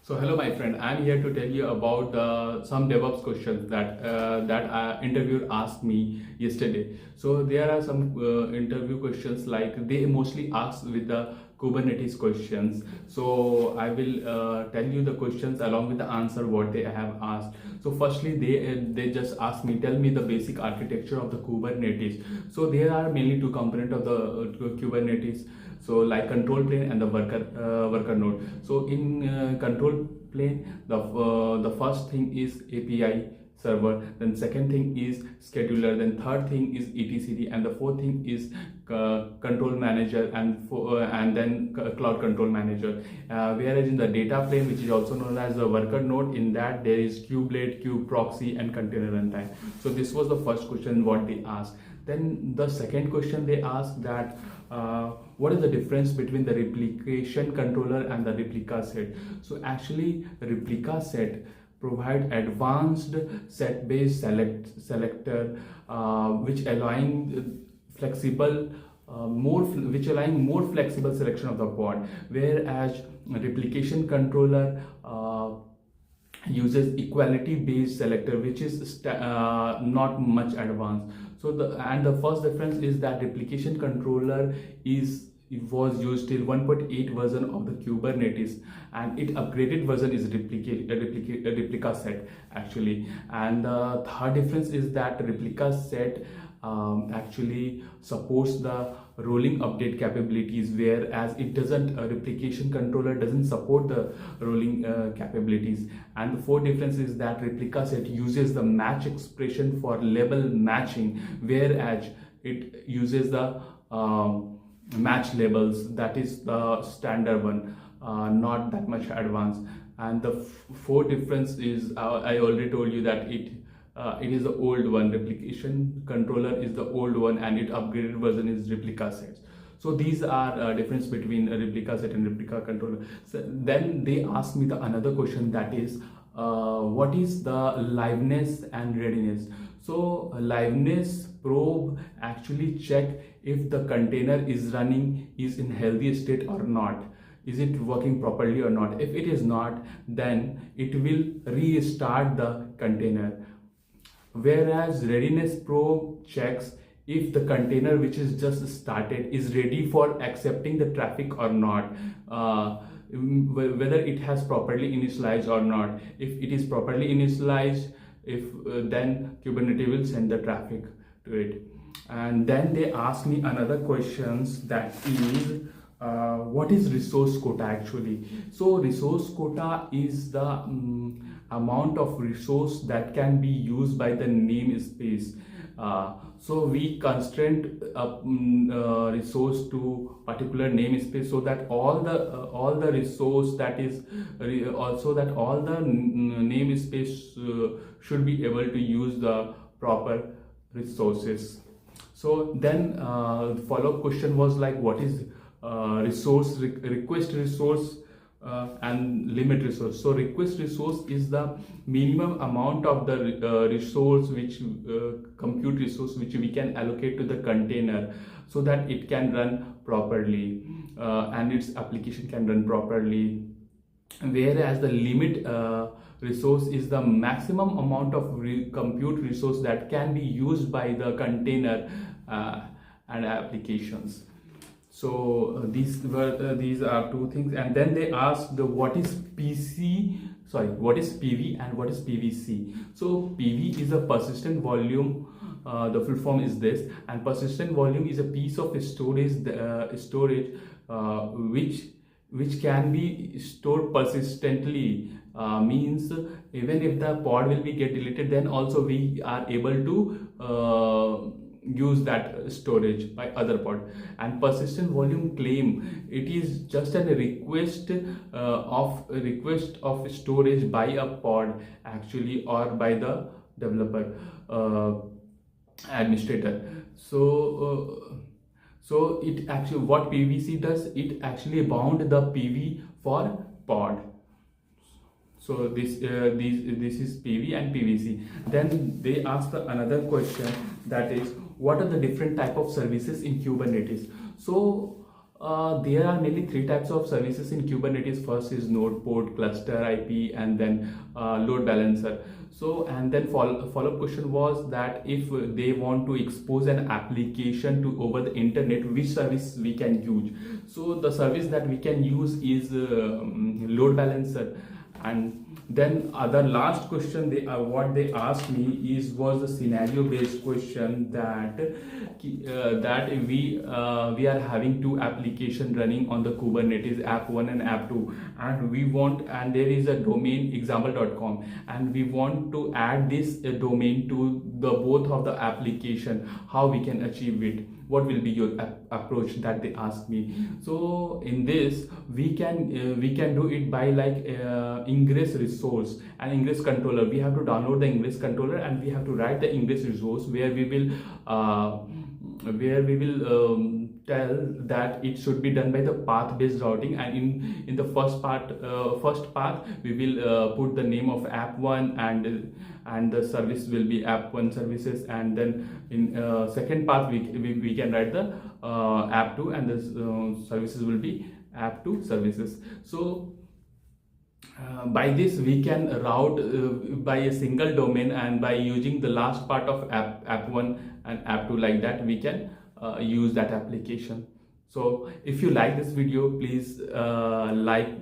So hello my friend, I'm here to tell you about some DevOps questions that interviewer asked me yesterday. So there are some interview questions like they mostly ask with the Kubernetes questions. So I will tell you the questions along with the answer what they have asked. So firstly they just ask me, tell me the basic architecture of the Kubernetes. So there are mainly two components of the Kubernetes, so like control plane and the worker node. So in control plane, the first thing is API server, then second thing is scheduler, then third thing is etcd, and the fourth thing is control manager, and then cloud control manager. Whereas in the data plane, which is also known as the worker node, in that there is kubelet, kube proxy, and container runtime. So this was the first question what they asked. Then the second question they asked that what is the difference between the replication controller and the replica set. So actually replica set provide advanced set based selector which allowing flexible allowing more flexible selection of the pod, whereas replication controller uses equality based selector, which is not much advanced. So the first difference is that replication controller was used till 1.8 version of the Kubernetes, and its upgraded version is replica set actually. And the third difference is that replica set actually supports the rolling update capabilities, whereas it doesn't. Replication controller doesn't support the rolling capabilities. And the fourth difference is that replica set uses the match expression for label matching, whereas it uses the match labels, that is the standard one, not that much advanced. And the fourth difference is I already told you that it is the old one. Replication controller is the old one, and its upgraded version is replica sets. So these are difference between a replica set and replica controller. So then they asked me the another question, that is what is the liveness and readiness. So liveness probe actually check if the container is running, is in healthy state or not, is it working properly or not. If it is not, then it will restart the container. Whereas readiness probe checks if the container which is just started is ready for accepting the traffic or not, whether it has properly initialized or not. If it is properly initialized, then Kubernetes will send the traffic to it. And then they ask me another questions, that is what is resource quota actually. So resource quota is the amount of resource that can be used by the namespace. So we constrain resource to particular namespace, so that all the resource that is also that all the namespace should be able to use the proper resources. So then follow-up question was like, what is resource request resource and limit resource. So request resource is the minimum amount of the resource, which compute resource which we can allocate to the container, so that it can run properly and its application can run properly. Whereas the limit resource is the maximum amount of compute resource that can be used by the container and applications. So these are two things. And then they asked what is what is PV and what is PVC. So PV is a persistent volume, the full form is this, and persistent volume is a piece of storage which can be stored persistently. Means even if the pod will be get deleted, then also we are able to use that storage by other pod. And persistent volume claim, it is just a request of storage by a pod actually, or by the developer administrator. So it actually, what PVC does, it actually bound the PV for pod. So this is PV and PVC. Then they ask another question, that is what are the different type of services in Kubernetes. So There are mainly three types of services in Kubernetes. First is node port, cluster IP, and then load balancer. So, and then follow-up question was that if they want to expose an application to over the internet, which service we can use. So the service that we can use is load balancer. And then other last question they what they asked me is was the scenario based question that we are having two application running on the Kubernetes, app 1 and app 2, and we want, and there is a domain example.com, and we want to add this domain to the both of the application. How we can achieve it? What will be your approach? That they ask me. So in this we can do it by like ingress resource and ingress controller. We have to download the ingress controller and we have to write the ingress resource where we will tell that it should be done by the path based routing, and in the first path we will put the name of app 1, and the service will be app 1 services, and then in second path we can write the app 2, and the services will be app 2 services. So by this we can route by a single domain, and by using the last part of app 1 and app 2, like that we can use that application. So if you like this video, please like